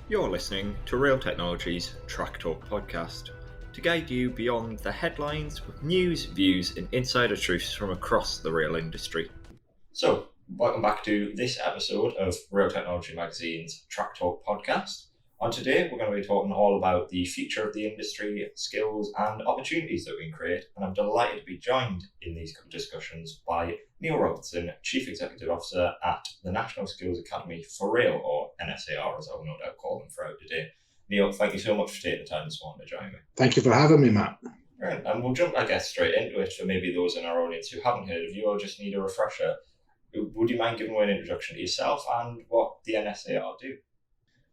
You're listening to Rail Technology's Track Talk podcast, to guide you beyond the headlines with news, views, and insider truths from across the rail industry. So, welcome back to this episode of Rail Technology Magazine's Track Talk podcast. On today, we're going to be talking all about the future of the industry, skills and opportunities that we can create, and I'm delighted to be joined in these discussions by Neil Robertson, Chief Executive Officer at the National Skills Academy for Rail, or NSAR as I will no doubt call them throughout today. Neil, thank you so much for taking the time this morning to join me. Thank you for having me, Matt. Right, and we'll jump, straight into it for maybe those in our audience who haven't heard of you or just need a refresher. Would you mind giving away an introduction to yourself and what the NSAR do?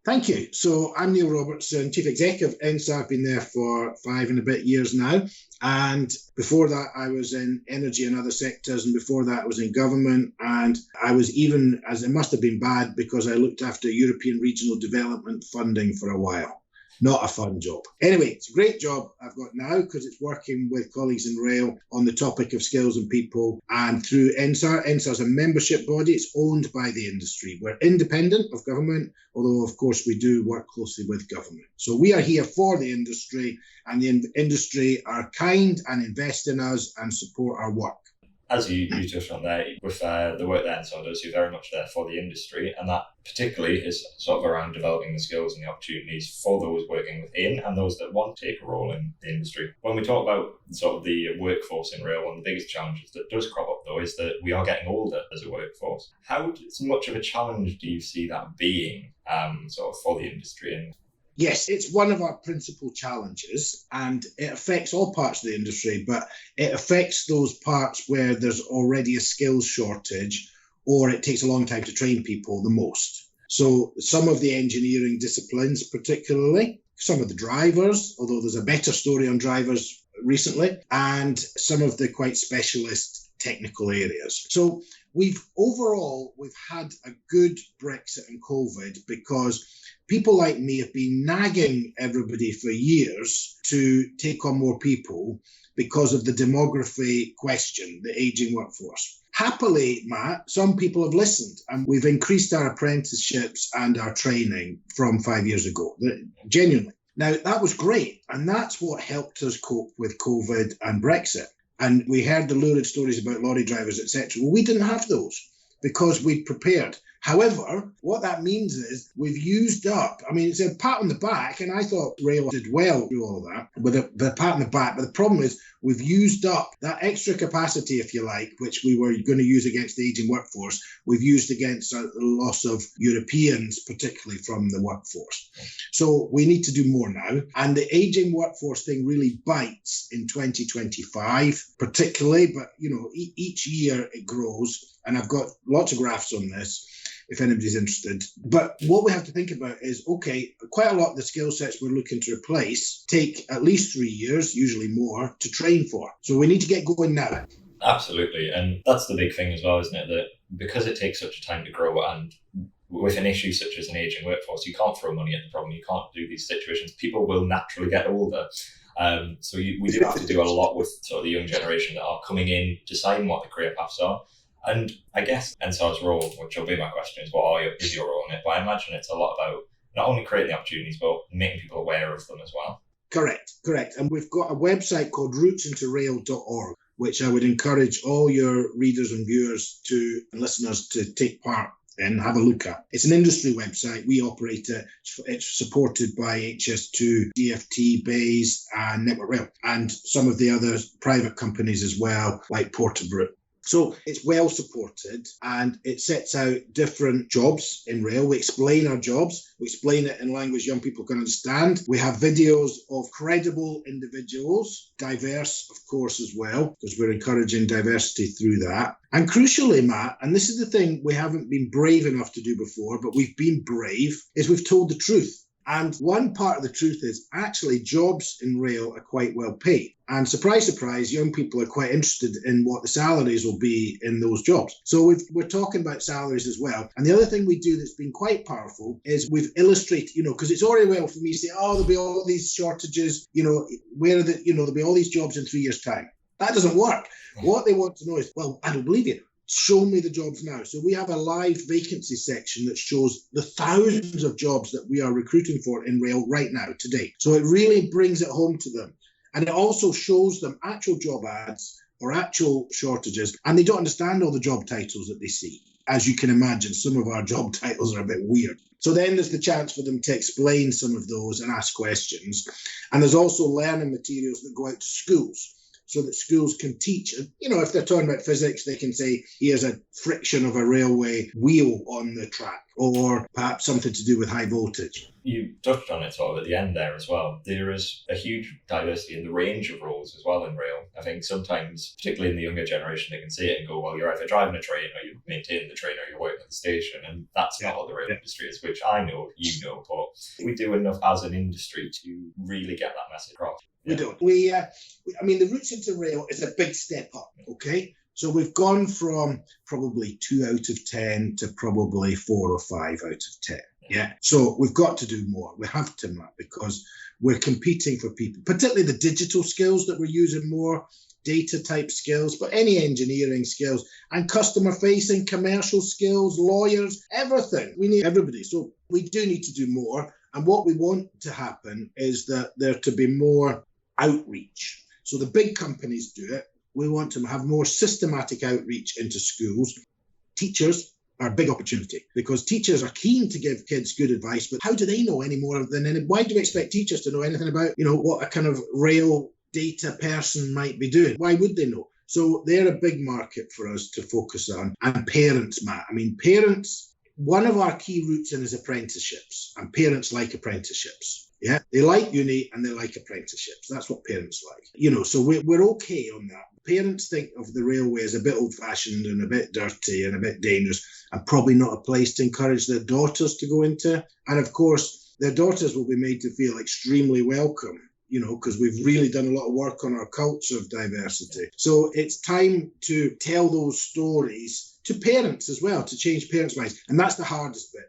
Thank you. So I'm Neil Robertson, Chief Executive of NSAR. I've been there for 5 and a bit years now. And before that, I was in energy and other sectors. And before that, I was in government. And I was even, as it must have been bad, because I looked after European regional development funding for a while. Not a fun job. Anyway, it's a great job I've got now because it's working with colleagues in rail on the topic of skills and people. And through NSAR, NSAR is a membership body. It's owned by the industry. We're independent of government, although, of course, we do work closely with government. So we are here for the industry, and the industry are kind and invest in us and support our work. As you touched on there, with the work that NSAR does, you're very much there for the industry, and that particularly is sort of around developing the skills and the opportunities for those working within and those that want to take a role in the industry. When we talk about sort of the workforce in rail, one of the biggest challenges that does crop up, though, is that we are getting older as a workforce. How much of a challenge do you see that being sort of for the industry? And yes, it's one of our principal challenges, and it affects all parts of the industry, but it affects those parts where there's already a skills shortage or it takes a long time to train people the most. So some of the engineering disciplines particularly, some of the drivers, although there's a better story on drivers recently, and some of the quite specialist technical areas. So we've had a good Brexit and COVID because people like me have been nagging everybody for years to take on more people because of the demography question, the ageing workforce. Happily, Matt, some people have listened, and we've increased our apprenticeships and our training from 5 years ago, genuinely. Now, that was great, and that's what helped us cope with COVID and Brexit. And we heard the lurid stories about lorry drivers, etc. Well, we didn't have those because we'd prepared. However, what that means is we've used up, it's a pat on the back, and I thought rail did well through all of that, with a pat on the back. But the problem is we've used up that extra capacity, if you like, which we were going to use against the ageing workforce. We've used against the loss of Europeans, particularly from the workforce. So we need to do more now. And the ageing workforce thing really bites in 2025, particularly, but each year it grows. And I've got lots of graphs on this, if anybody's interested. But what we have to think about is, okay, quite a lot of the skill sets we're looking to replace take at least 3 years, usually more, to train for. So we need to get going now. Absolutely. And that's the big thing as well, isn't it? That because it takes such a time to grow, and with an issue such as an ageing workforce, you can't throw money at the problem. You can't do these situations. People will naturally get older. So we do have to do a lot with sort of the young generation that are coming in, deciding what the career paths are. And I guess NSAR's role, which will be my question, is is your role in it? But I imagine it's a lot about not only creating the opportunities, but making people aware of them as well. Correct. And we've got a website called rootsintorail.org, which I would encourage all your readers and viewers and listeners to take part and have a look at. It's an industry website. We operate it. It's supported by HS2, DFT, Bays, and Network Rail, and some of the other private companies as well, like Porterbrook. So it's well supported, and it sets out different jobs in rail. We explain our jobs. We explain it in language young people can understand. We have videos of credible individuals, diverse, of course, as well, because we're encouraging diversity through that. And crucially, Matt, and this is the thing we haven't been brave enough to do before, but we've been brave, is we've told the truth. And one part of the truth is actually jobs in rail are quite well paid. And surprise, surprise, young people are quite interested in what the salaries will be in those jobs. So we're talking about salaries as well. And the other thing we do that's been quite powerful is we've illustrated, because it's already well for me to say, there'll be all these shortages, there'll be all these jobs in 3 years' time. That doesn't work. What they want to know is, well, I don't believe you. show me the jobs now. So we have a live vacancy section that shows the thousands of jobs that we are recruiting for in rail right now, today. So it really brings it home to them. And it also shows them actual job ads or actual shortages, and they don't understand all the job titles that they see. As you can imagine, some of our job titles are a bit weird. So then there's the chance for them to explain some of those and ask questions. And there's also learning materials that go out to schools, so that schools can teach. If they're talking about physics, they can say, here's a friction of a railway wheel on the track, or perhaps something to do with high voltage. You touched on it sort of at the end there as well. There is a huge diversity in the range of roles as well in rail. I think sometimes, particularly in the younger generation, they can see it and go, well, you're either driving a train or you're maintaining the train or you're working at the station. And that's not what the rail industry is, which I know, you know, but we do enough as an industry to really get that message across. We don't. The routes into rail is a big step up, okay? So we've gone from probably 2 out of 10 to probably 4 or 5 out of 10. Yeah. So we've got to do more. We have to, Matt, because we're competing for people, particularly the digital skills that we're using more, data type skills, but any engineering skills and customer facing, commercial skills, lawyers, everything. We need everybody. So we do need to do more. And what we want to happen is that there to be more outreach. So the big companies do it. We want to have more systematic outreach into schools. Teachers are a big opportunity because teachers are keen to give kids good advice, but how do they know any more than any? Why do we expect teachers to know anything about, what a kind of rail data person might be doing? Why would they know? So they're a big market for us to focus on. And parents, Matt. Parents, one of our key routes in is apprenticeships, and parents like apprenticeships. Yeah, they like uni and they like apprenticeships. That's what parents like. So we're okay on that. Parents think of the railway as a bit old-fashioned and a bit dirty and a bit dangerous and probably not a place to encourage their daughters to go into. And of course, their daughters will be made to feel extremely welcome, because we've really done a lot of work on our culture of diversity. So it's time to tell those stories to parents as well, to change parents' minds. And that's the hardest bit.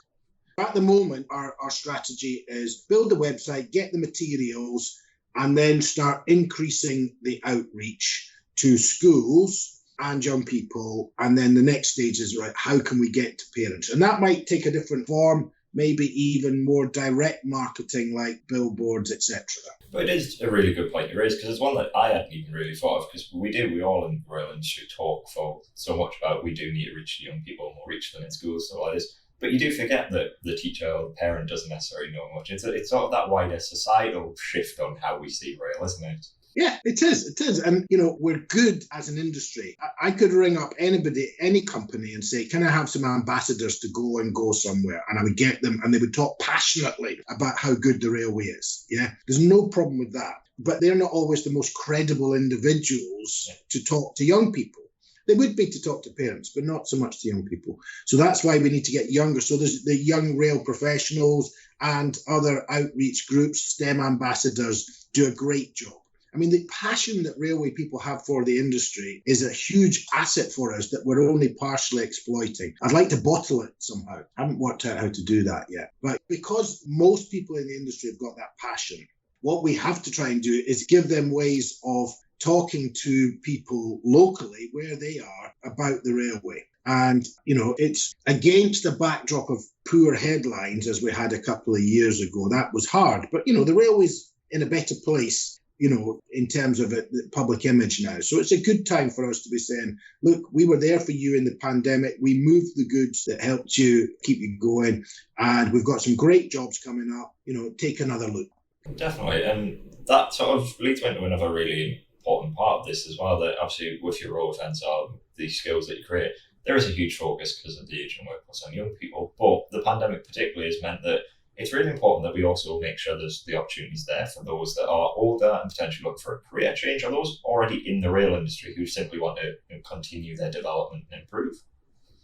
At the moment, our strategy is build a website, get the materials, and then start increasing the outreach to schools and young people. And then the next stage is, right, how can we get to parents? And that might take a different form, maybe even more direct marketing like billboards, etc. But it is a really good point you raised, because it's one that I hadn't even really thought of, because we all in the rail industry talk for so much about we do need to reach young people and we'll reach them in schools and all like this. But you do forget that the teacher or the parent doesn't necessarily know much. It's sort of that wider societal shift on how we see rail, isn't it? Yeah, it is. And, we're good as an industry. I could ring up anybody, any company and say, can I have some ambassadors to go somewhere? And I would get them and they would talk passionately about how good the railway is. Yeah, there's no problem with that. But they're not always the most credible individuals to talk to young people. They would be to talk to parents, but not so much to young people. So that's why we need to get younger. So there's the young rail professionals and other outreach groups, STEM ambassadors do a great job. The passion that railway people have for the industry is a huge asset for us that we're only partially exploiting. I'd like to bottle it somehow. I haven't worked out how to do that yet. But because most people in the industry have got that passion, what we have to try and do is give them ways of talking to people locally where they are about the railway. And, it's against the backdrop of poor headlines as we had a couple of years ago. That was hard. But, the railway's in a better place, in terms of the public image now. So it's a good time for us to be saying, look, we were there for you in the pandemic. We moved the goods that helped you keep you going. And we've got some great jobs coming up. Take another look. Definitely. And that sort of leads me into another really important part of this as well, that obviously with your role with NSAR, the skills that you create, there is a huge focus because of the aging workforce on young people. But the pandemic particularly has meant that it's really important that we also make sure there's the opportunities there for those that are older and potentially look for a career change, or those already in the rail industry who simply want to continue their development and improve.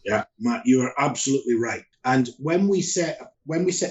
Yeah, Matt, you are absolutely right. And when we set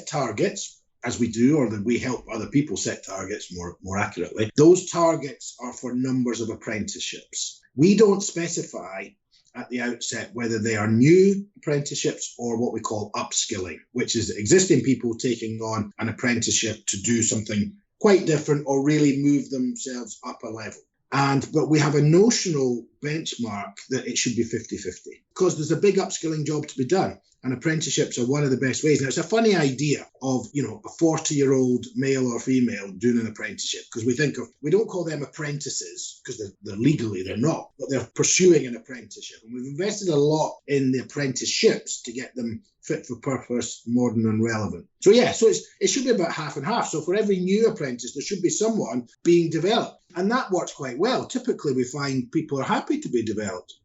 targets, as we do, or that we help other people set targets more accurately, those targets are for numbers of apprenticeships. We don't specify at the outset whether they are new apprenticeships or what we call upskilling, which is existing people taking on an apprenticeship to do something quite different or really move themselves up a level. But we have a notional benchmark that it should be 50-50 because there's a big upskilling job to be done. And apprenticeships are one of the best ways. Now, it's a funny idea of, a 40-year-old male or female doing an apprenticeship, because we don't call them apprentices because they're not, but they're pursuing an apprenticeship. And we've invested a lot in the apprenticeships to get them fit for purpose, modern and relevant. So it should be about half and half. So for every new apprentice, there should be someone being developed. And that works quite well. Typically, we find people are happy to be developed.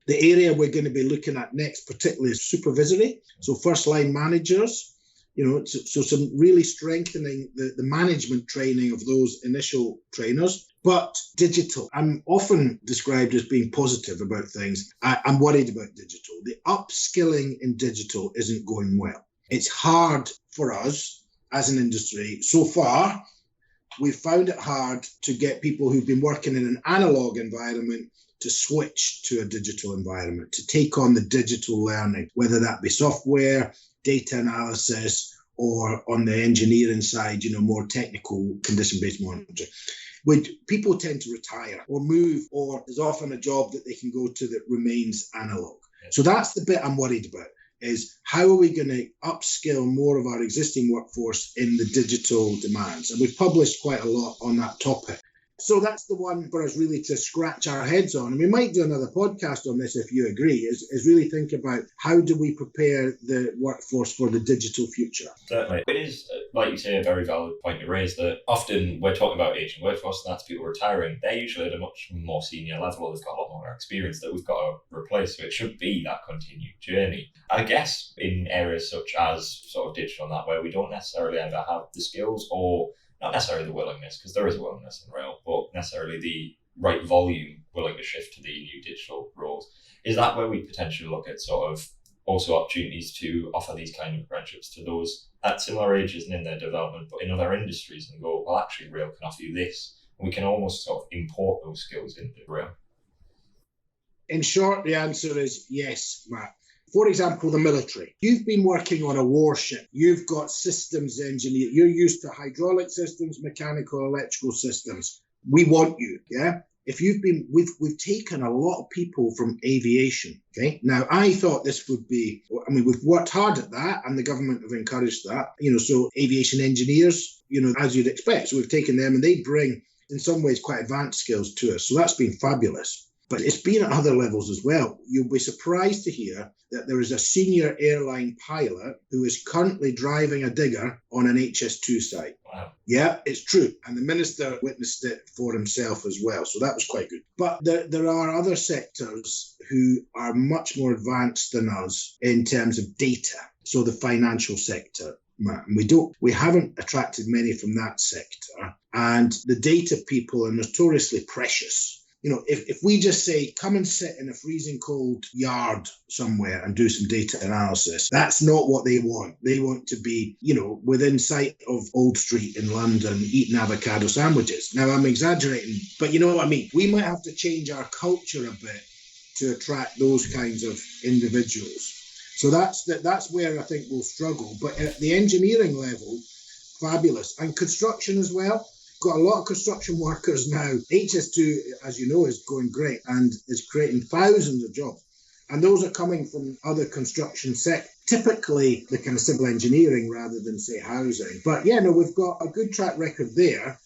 The area we're going to be looking at next, particularly, is supervisory. So first line managers, so some really strengthening the management training of those initial trainers. But digital, I'm often described as being positive about things. I'm worried about digital. The upskilling in digital isn't going well. It's hard for us as an industry. So far, we've found it hard to get people who've been working in an analog environment to switch to a digital environment, to take on the digital learning, whether that be software, data analysis, or on the engineering side, more technical condition-based monitoring. People tend to retire or move, or there's often a job that they can go to that remains analog. So that's the bit I'm worried about, is how are we going to upskill more of our existing workforce in the digital demands? And we've published quite a lot on that topic. So that's the one for us really to scratch our heads on. And we might do another podcast on this if you agree, is really think about how do we prepare the workforce for the digital future. Certainly. It is, like you say, a very valid point to raise that often we're talking about aging workforce, and that's people retiring. They're usually at a much more senior level. They've got a lot more experience that we've got to replace. So it should be that continued journey. I guess in areas such as sort of digital and that, where we don't necessarily ever have the skills or not necessarily the willingness, because there is a willingness in rail, but necessarily the right volume willing to shift to the new digital roles. Is that where we potentially look at sort of also opportunities to offer these kind of apprenticeships to those at similar ages and in their development, but in other industries, and go, well, actually, rail can offer you this. And we can almost sort of import those skills into rail. In short, the answer is yes, Matt. For example, the military. You've been working on a warship. You've got systems engineer. You're used to hydraulic systems, mechanical, electrical systems. We want you, yeah? We've taken a lot of people from aviation, okay? Now, I thought this would be, we've worked hard at that, and the government have encouraged that, so aviation engineers, as you'd expect. So we've taken them, and they bring, in some ways, quite advanced skills to us. So that's been fabulous. But it's been at other levels as well. You'll be surprised to hear that there is a senior airline pilot who is currently driving a digger on an HS2 site. Wow. Yeah, it's true. And the minister witnessed it for himself as well. So that was quite good. But there are other sectors who are much more advanced than us in terms of data. So the financial sector. We haven't attracted many from that sector. And the data people are notoriously precious. If we just say, come and sit in a freezing cold yard somewhere and do some data analysis, that's not what they want. They want to be, within sight of Old Street in London, eating avocado sandwiches. Now, I'm exaggerating, but you know what I mean? We might have to change our culture a bit to attract those kinds of individuals. So that's where I think we'll struggle. But at the engineering level, fabulous. And construction as well. Got a lot of construction workers now. HS2, as you know, is going great and is creating thousands of jobs. And those are coming from other construction sectors, typically the kind of civil engineering rather than, say, housing. But we've got a good track record there.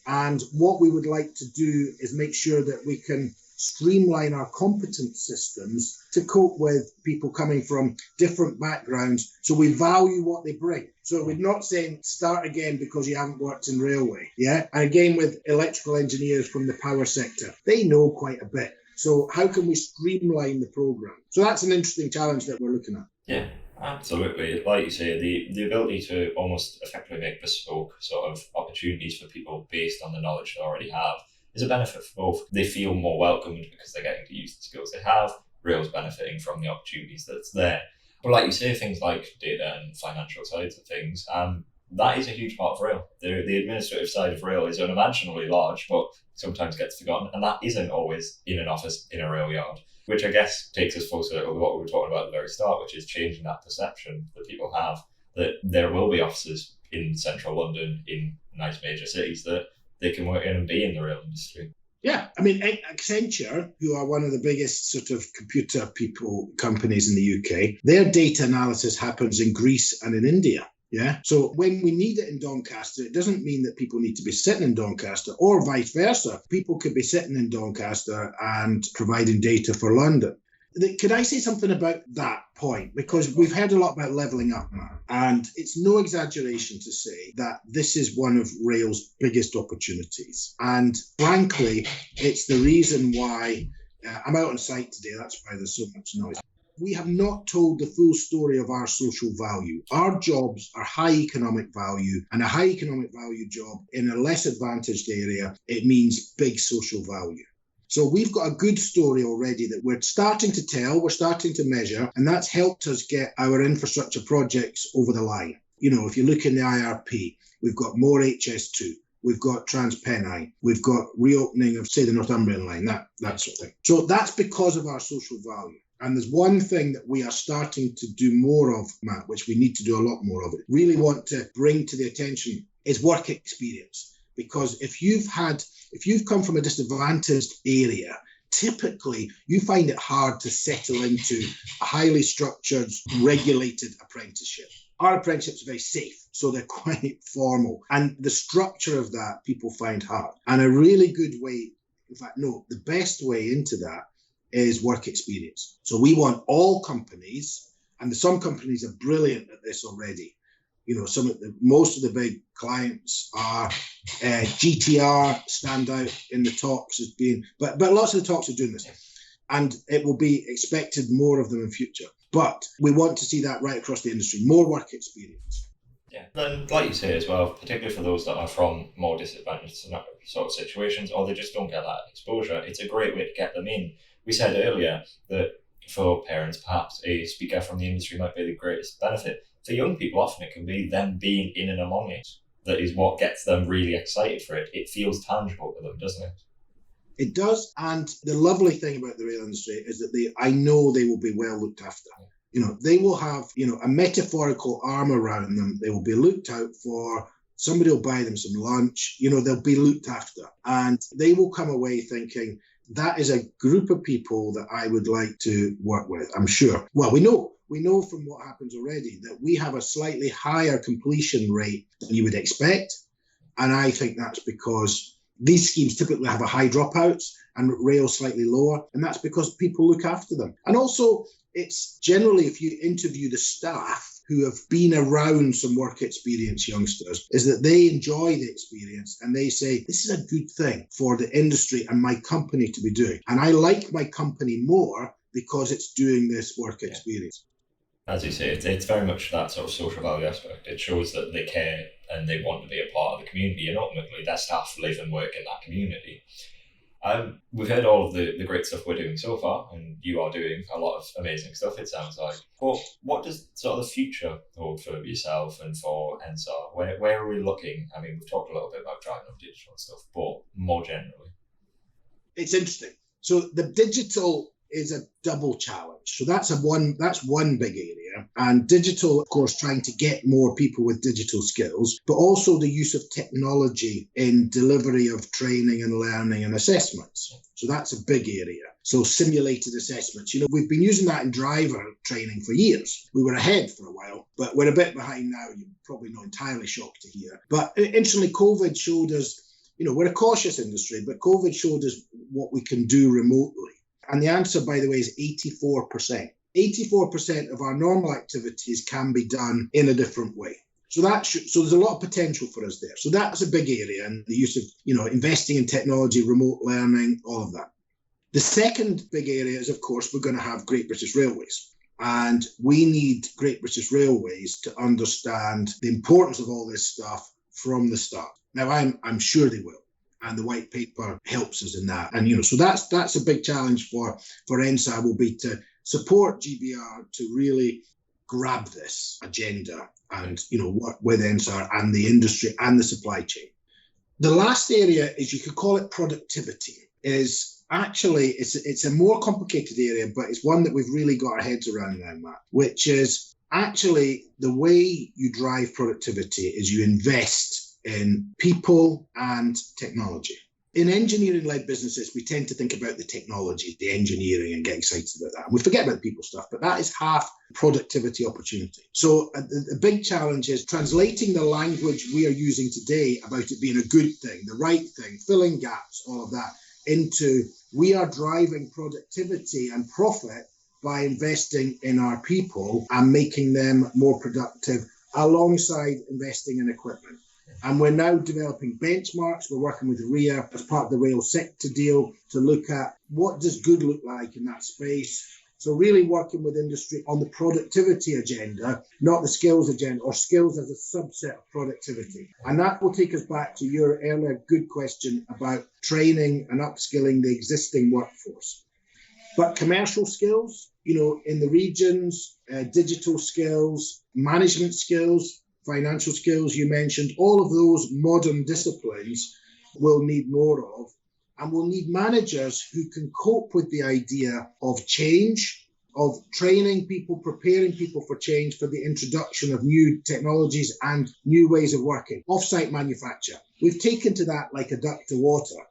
And what we would like to do is make sure that we can streamline our competence systems to cope with people coming from different backgrounds. So we value what they bring. So we're not saying start again because you haven't worked in railway. Yeah. And again, with electrical engineers from the power sector, they know quite a bit. So how can we streamline the program? So that's an interesting challenge that we're looking at. Yeah, absolutely. Like you say, the ability to almost effectively make bespoke sort of opportunities for people based on the knowledge they already have is a benefit for both. They feel more welcomed because they're getting to use the skills they have. Rail's benefiting from the opportunities that's there. But like you say, things like data and financial sides of things, that is a huge part of rail. The administrative side of rail is unimaginably large, but sometimes gets forgotten. And that isn't always in an office in a rail yard, which I guess takes us full circle to what we were talking about at the very start, which is changing that perception that people have that there will be offices in central London, in nice major cities, that they can work in and be in the rail industry. Yeah, I mean, Accenture, who are one of the biggest sort of computer companies in the UK, their data analysis happens in Greece and in India. Yeah. So when we need it in Doncaster, it doesn't mean that people need to be sitting in Doncaster or vice versa. People could be sitting in Doncaster and providing data for London. Could I say something about that point? Because we've heard a lot about levelling up, Matt, and it's no exaggeration to say that this is one of rail's biggest opportunities. And frankly, it's the reason why I'm out on site today. That's why there's so much noise. We have not told the full story of our social value. Our jobs are high economic value, and a high economic value job in a less advantaged area, it means big social value. So we've got a good story already that we're starting to tell, we're starting to measure, and that's helped us get our infrastructure projects over the line. You know, if you look in the IRP, we've got more HS2, we've got TransPennine, we've got reopening of, say, the Northumbrian line, that sort of thing. So that's because of our social value. And there's one thing that we are starting to do more of, Matt, which we need to do a lot more of, really want to bring to the attention, is work experience. Because if you've come from a disadvantaged area, typically you find it hard to settle into a highly structured, regulated apprenticeship. Our apprenticeships are very safe, so they're quite formal. And the structure of that people find hard. And a really good way, in fact, no, the best way into that is work experience. So we want all companies, and some companies are brilliant at this already. You know, most of the big clients are GTR stand out in the talks as being, but lots of the talks are doing this, and it will be expected more of them in future. But we want to see that right across the industry, more work experience. Yeah, and like you say as well, particularly for those that are from more disadvantaged sort of situations, or they just don't get that exposure, it's a great way to get them in. We said earlier that for parents, perhaps a speaker from the industry might be the greatest benefit. For young people, often it can be them being in and among it that is what gets them really excited for it. It feels tangible to them, doesn't it? It does. And the lovely thing about the rail industry is that I know they will be well looked after. You know, they will have, a metaphorical arm around them. They will be looked out for. Somebody will buy them some lunch. They'll be looked after. And they will come away thinking, that is a group of people that I would like to work with, I'm sure. Well, we know from what happens already that we have a slightly higher completion rate than you would expect. And I think that's because these schemes typically have a high dropouts and rail slightly lower. And that's because people look after them. And also, it's generally, if you interview the staff who have been around some work experience youngsters, is that they enjoy the experience and they say, this is a good thing for the industry and my company to be doing. And I like my company more because it's doing this work experience. As you say, it's very much that sort of social value aspect. It shows that they care and they want to be a part of the community, and ultimately their staff live and work in that community. We've heard all of the great stuff we're doing so far, and you are doing a lot of amazing stuff, it sounds like. But what does sort of the future hold for yourself and for NSAR? Where are we looking? I mean, we've talked a little bit about driving up digital and stuff, but more generally. It's interesting. So the digital is a double challenge. So that's one big area. And digital, of course, trying to get more people with digital skills, but also the use of technology in delivery of training and learning and assessments. So that's a big area. So simulated assessments. We've been using that in driver training for years. We were ahead for a while, but we're a bit behind now. You're probably not entirely shocked to hear. But interestingly, COVID showed us, we're a cautious industry, but COVID showed us what we can do remotely. And the answer, by the way, is 84%. 84% of our normal activities can be done in a different way. So there's a lot of potential for us there. So that's a big area, and the use of, investing in technology, remote learning, all of that. The second big area is, of course, we're going to have Great British Railways. And we need Great British Railways to understand the importance of all this stuff from the start. Now, I'm sure they will. And the white paper helps us in that. And, so that's a big challenge for NSAR, will be to support GBR to really grab this agenda and, work with NSAR and the industry and the supply chain. The last area is, you could call it productivity, is actually, it's a more complicated area, but it's one that we've really got our heads around now, Matt, which is actually the way you drive productivity is you invest in people and technology. In engineering-led businesses, we tend to think about the technology, the engineering, and get excited about that. And we forget about the people stuff, but that is half productivity opportunity. So the big challenge is translating the language we are using today about it being a good thing, the right thing, filling gaps, all of that, into we are driving productivity and profit by investing in our people and making them more productive alongside investing in equipment. And we're now developing benchmarks. We're working with RIA as part of the rail sector deal to look at what does good look like in that space. So really working with industry on the productivity agenda, not the skills agenda, or skills as a subset of productivity. And that will take us back to your earlier good question about training and upskilling the existing workforce. But commercial skills, in the regions, digital skills, management skills, financial skills you mentioned, all of those modern disciplines we'll need more of. And we'll need managers who can cope with the idea of change, of training people, preparing people for change, for the introduction of new technologies and new ways of working. Off-site manufacture. We've taken to that like a duck to water.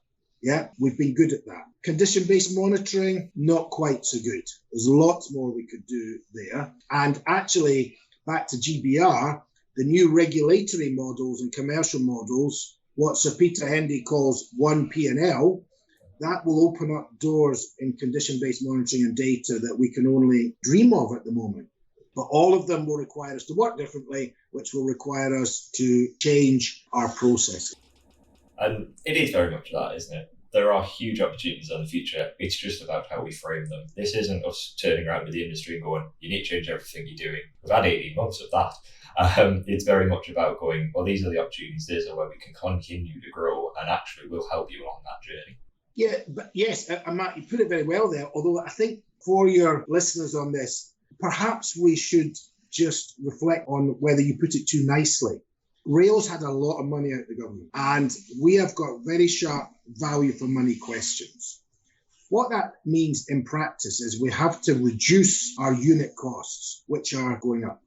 Yeah, we've been good at that. Condition-based monitoring, not quite so good. There's lots more we could do there. And actually, back to GBR, the new regulatory models and commercial models, what Sir Peter Hendy calls one P&L, that will open up doors in condition-based monitoring and data that we can only dream of at the moment. But all of them will require us to work differently, which will require us to change our processes. And it is very much that, isn't it? There are huge opportunities in the future. It's just about how we frame them. This isn't us turning around to the industry and going, you need to change everything you're doing. We've had 18 months of that. It's very much about going, well, these are the opportunities, these are where we can continue to grow, and actually we'll help you along that journey. Yeah, but yes, Matt, you put it very well there. Although I think for your listeners on this, perhaps we should just reflect on whether you put it too nicely. Rail's had a lot of money out of the government, and we have got very sharp value for money questions. What that means in practice is we have to reduce our unit costs, which are going up.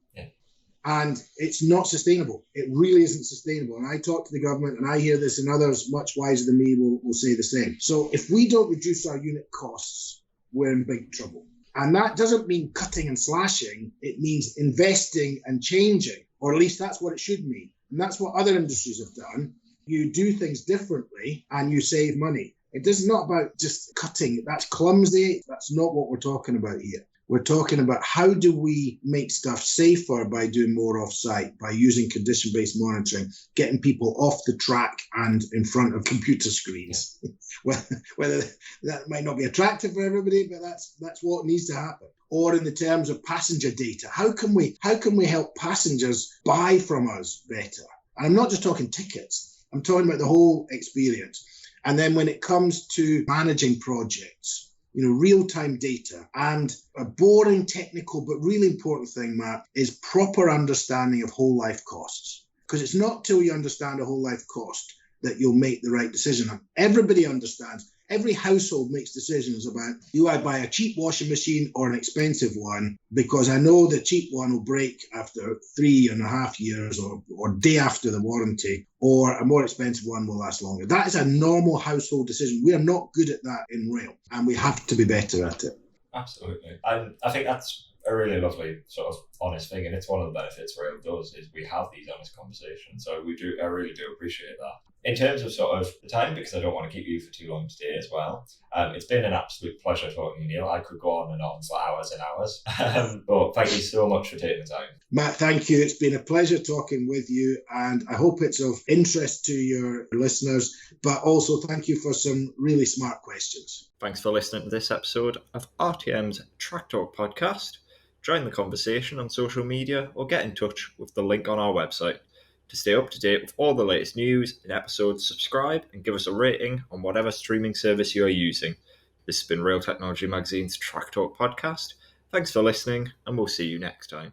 And it's not sustainable. It really isn't sustainable. And I talk to the government and I hear this, and others much wiser than me will say the same. So if we don't reduce our unit costs, we're in big trouble. And that doesn't mean cutting and slashing. It means investing and changing, or at least that's what it should mean. And that's what other industries have done. You do things differently and you save money. It is not about just cutting. That's clumsy. That's not what we're talking about here. We're talking about how do we make stuff safer by doing more off-site, by using condition-based monitoring, getting people off the track and in front of computer screens. Whether that might not be attractive for everybody, but that's what needs to happen. Or in the terms of passenger data, how can we help passengers buy from us better? And I'm not just talking tickets. I'm talking about the whole experience. And then when it comes to managing projects, real-time data, and a boring technical but really important thing, Matt, is proper understanding of whole life costs. Because it's not till you understand a whole life cost that you'll make the right decision. And everybody understands. Every household makes decisions about, do I buy a cheap washing machine or an expensive one? Because I know the cheap one will break after 3.5 years or day after the warranty, or a more expensive one will last longer. That is a normal household decision. We are not good at that in rail, and we have to be better at it. Absolutely. And I think that's a really lovely sort of honest thing, and it's one of the benefits rail does is we have these honest conversations. So I really do appreciate that. In terms of sort of the time, because I don't want to keep you for too long today as well, it's been an absolute pleasure talking to you, Neil. I could go on and on for hours and hours, but thank you so much for taking the time. Matt, thank you. It's been a pleasure talking with you, and I hope it's of interest to your listeners, but also thank you for some really smart questions. Thanks for listening to this episode of RTM's Track Talk podcast. Join the conversation on social media or get in touch with the link on our website. To stay up to date with all the latest news and episodes, subscribe and give us a rating on whatever streaming service you are using. This has been Rail Technology Magazine's Track Talk podcast. Thanks for listening, and we'll see you next time.